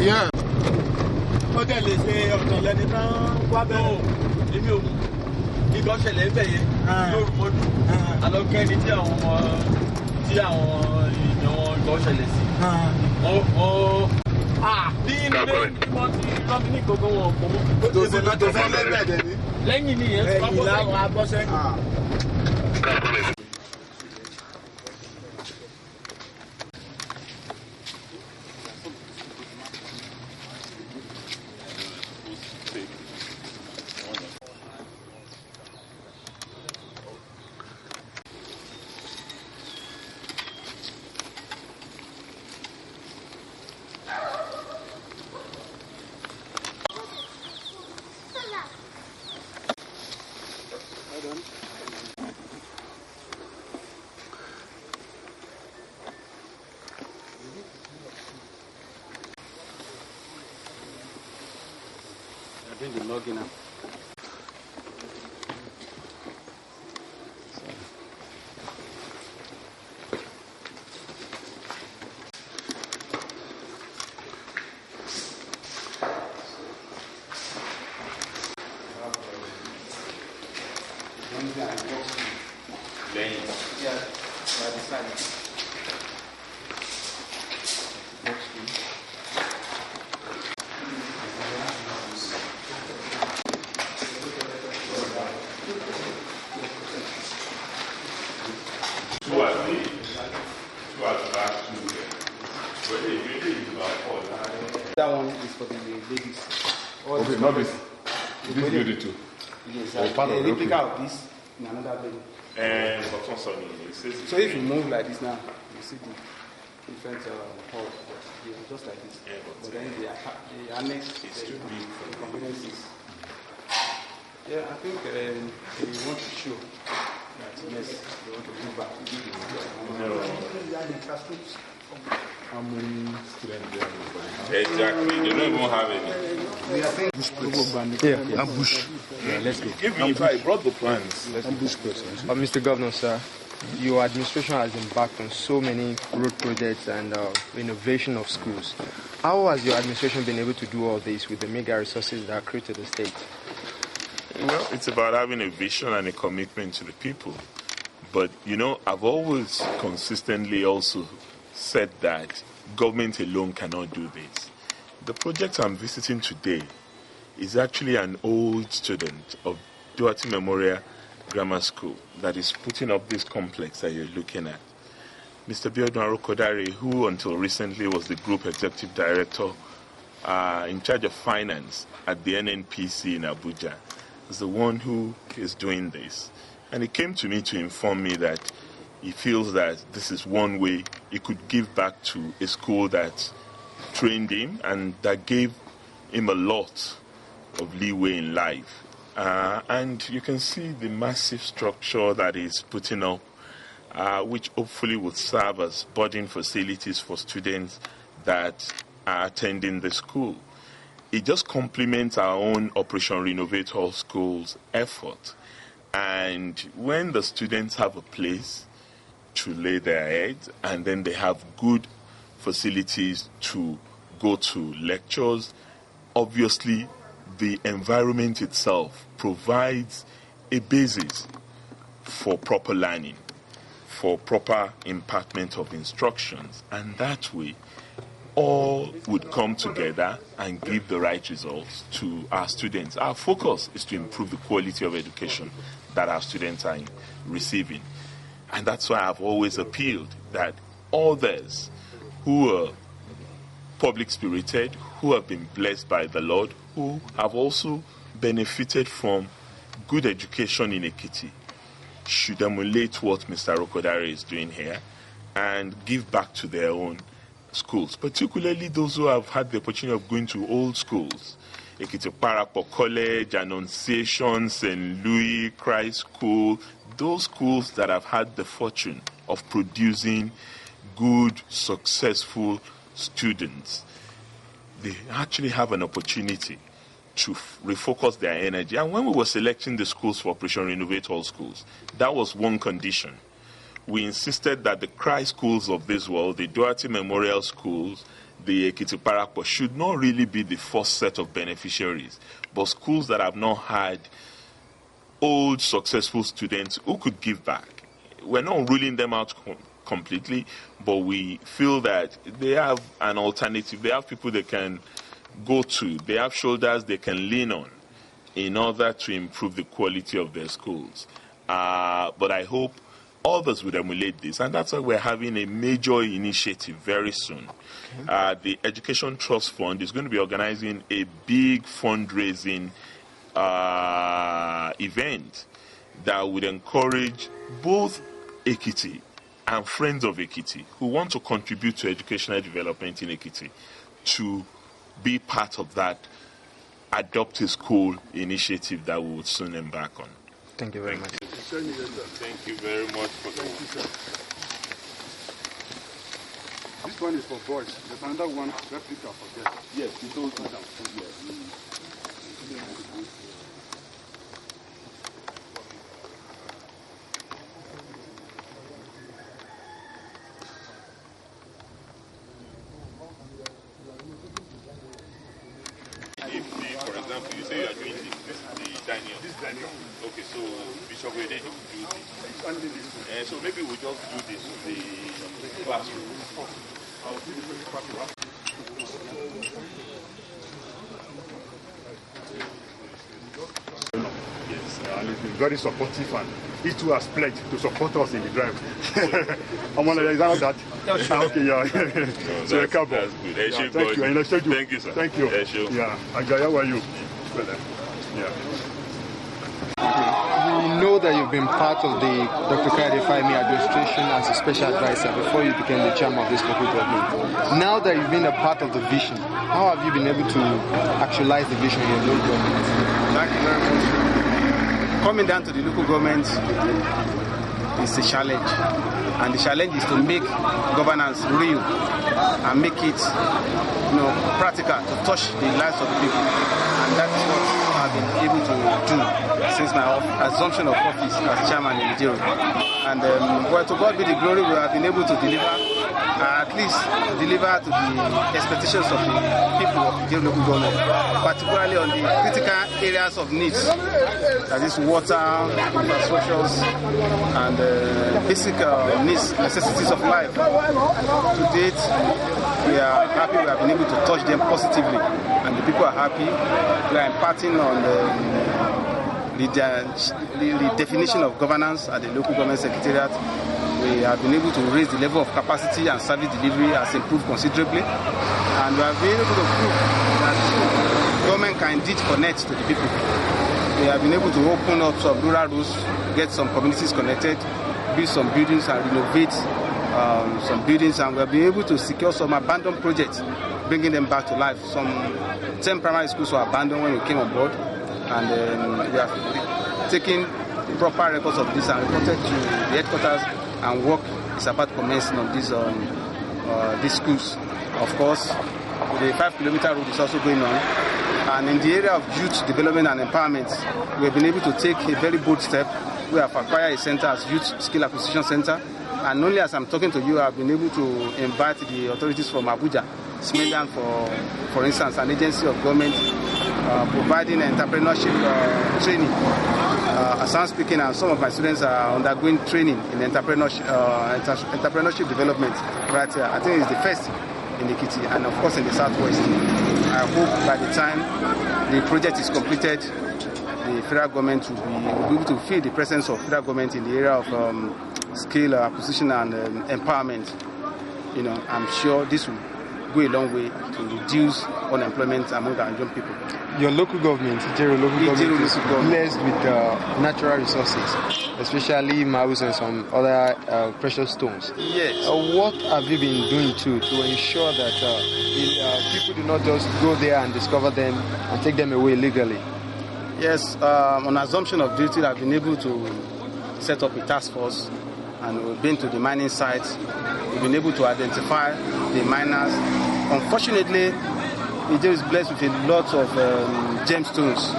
Yeah. Hotel is a hotel. Let it down. Ìgbọ́sẹ̀lẹ̀ ń bẹ̀yẹ lórúmọdún alọ́kẹ́ ni tí àwọn èèyàn ìgbọ́sẹ̀lẹ̀ sí ní ilé wọ́n ti lọ́bí ní gbogbo wọn pọ̀ mọ́ tó fẹ́ lẹ́gbẹ̀ẹ́ ní lẹ́yìn nìyẹn láwọn abọ́sẹ́yìn. Bring the log in now. That one is for the ladies. Okay, not this. This building too. Yes, a replica of this in another building. So if you move like this now, you see the different halls, just like this. Yeah, but then the annex is too big for the conveniences. Yeah, I think they want to show that yes, they want to move back. How many students there? Exactly. They don't even have any. We are saying Bush plates. yeah, ambush. Yeah, let's go. If I brought the plans. Ambush plates. Mr. Governor, sir, your administration has embarked on so many road projects and renovation of schools. How has your administration been able to do all this with the mega resources that are created to the state? Well, it's about having a vision and a commitment to the people. But, you know, I've always consistently also said that government alone cannot do this. The project I'm visiting today is actually an old student of Doherty Memorial Grammar School that is putting up this complex that you're looking at. Mr. Biodun Arokodare, who until recently was the group executive director in charge of finance at the NNPC in Abuja, is the one who is doing this. And he came to me to inform me that he feels that this is one way he could give back to a school that trained him and that gave him a lot of leeway in life. And you can see the massive structure that he's putting up, which hopefully would serve as boarding facilities for students that are attending the school. It just complements our own Operation Renovate All Schools effort. And when the students have a place to lay their heads, and then they have good facilities to go to lectures, obviously the environment itself provides a basis for proper learning, for proper impartment of instructions, and that way all would come together and give the right results to our students. Our focus is to improve the quality of education that our students are receiving. And that's why I've always appealed that others who are public-spirited, who have been blessed by the Lord, who have also benefited from good education in Ekiti, should emulate what Mr. Arokodare is doing here and give back to their own schools, particularly those who have had the opportunity of going to old schools. Ekiti Parapo College, Annunciation, St. Louis, Christ School, those schools that have had the fortune of producing good, successful students, they actually have an opportunity to refocus their energy. And when we were selecting the schools for Operation Renovate All Schools, that was one condition. We insisted that the CRI schools of this world, the Doherty Memorial Schools, the Ekiti Parapọ̀, should not really be the first set of beneficiaries, but schools that have not had old, successful students who could give back. We're not ruling them out completely, but we feel that they have an alternative. They have people they can go to. They have shoulders they can lean on in order to improve the quality of their schools. But I hope others would emulate this, and that's why we're having a major initiative very soon. The Education Trust Fund is going to be organizing a big fundraising event that would encourage both Ekiti and friends of Ekiti who want to contribute to educational development in Ekiti to be part of that Adopt a School initiative that we would soon embark on. Thank you very much. Thank you very much for the work. This one is for boys. There's another one, replica for girls. Yes, you told me that. For example, you say you are doing this is the dining hall. This is dining hall. Okay, so Bishop, we need to do this. So maybe we just do this in the classroom. I'll do this in the classroom. Yes, and he's been very supportive, and he too has pledged to support us in the drive. I'm on the exam of that. Okay, yeah. No, So that's good. Yeah, thank you. And Thank you, sir. Thank you. Yeah. Ajay, how are you? Yeah. We know that you've been part of the Dr. Kayode Fayemi administration as a special advisor before you became the chairman of this local government. Now that you've been a part of the vision, how have you been able to actualize the vision in your local government? Thank you very much. Coming down to the local government is a challenge, and the challenge is to make governance real and make it, practical, to touch the lives of the people, and that is what I've been able to do since my assumption of office as chairman in Ijero. And well, to God be the glory, we have been able to deliver, at least deliver to the expectations of the people of Ijero local government, particularly on the critical areas of needs, that is water, infrastructures, and basic needs, necessities of life. To date, we are happy we have been able to touch them positively, and the people are happy. We are imparting on the definition of governance at the local government secretariat. We have been able to raise the level of capacity and service delivery has improved considerably, and we have been able to prove that government can indeed connect to the people. We have been able to open up some rural roads, get some communities connected, build some buildings and renovate some buildings, and we have been able to secure some abandoned projects, bringing them back to life. Some 10 primary schools were abandoned when we came on board, and we have taken proper records of this and reported to the headquarters, and work is about commencing on these schools. Of course, the 5-kilometer road is also going on, and in the area of youth development and empowerment, we have been able to take a very bold step. We have acquired a center as Youth Skill Acquisition Center, and only as I'm talking to you, I've been able to invite the authorities from Abuja, Smedan, for instance, an agency of government providing entrepreneurship training. As I'm speaking, and some of my students are undergoing training in entrepreneurship development right here. I think it's the first in Ekiti and of course in the southwest. I hope by the time the project is completed, the federal government will be able to feel the presence of federal government in the area of skill acquisition and empowerment. I'm sure this will go a long way to reduce unemployment among our young people. Your local government, Ijero local government, is blessed with natural resources, especially marbles and some other precious stones. Yes. What have you been doing to ensure that people do not just go there and discover them and take them away illegally? Yes, on assumption of duty, I've been able to set up a task force and we've been to the mining sites. We've been able to identify the miners. Unfortunately, Ijero is blessed with a lot of gemstones,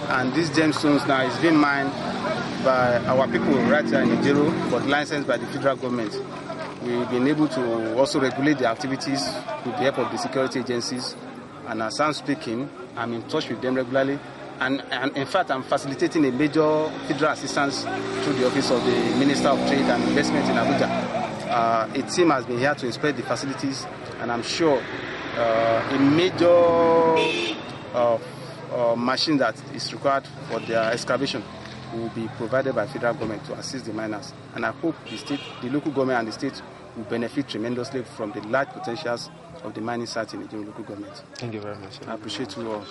and these gemstones now is being mined by our people right here in Ijero, but licensed by the federal government. We've been able to also regulate the activities with the help of the security agencies, and as I'm speaking, I'm in touch with them regularly, and in fact, I'm facilitating a major federal assistance through the office of the Minister of Trade and Investment in Abuja. A team has been here to inspect the facilities, and I'm sure a major machine that is required for their excavation will be provided by federal government to assist the miners. And I hope the state, the local government and the state will benefit tremendously from the large potentials of the mining sites in the local government. Thank you very much. I appreciate you all.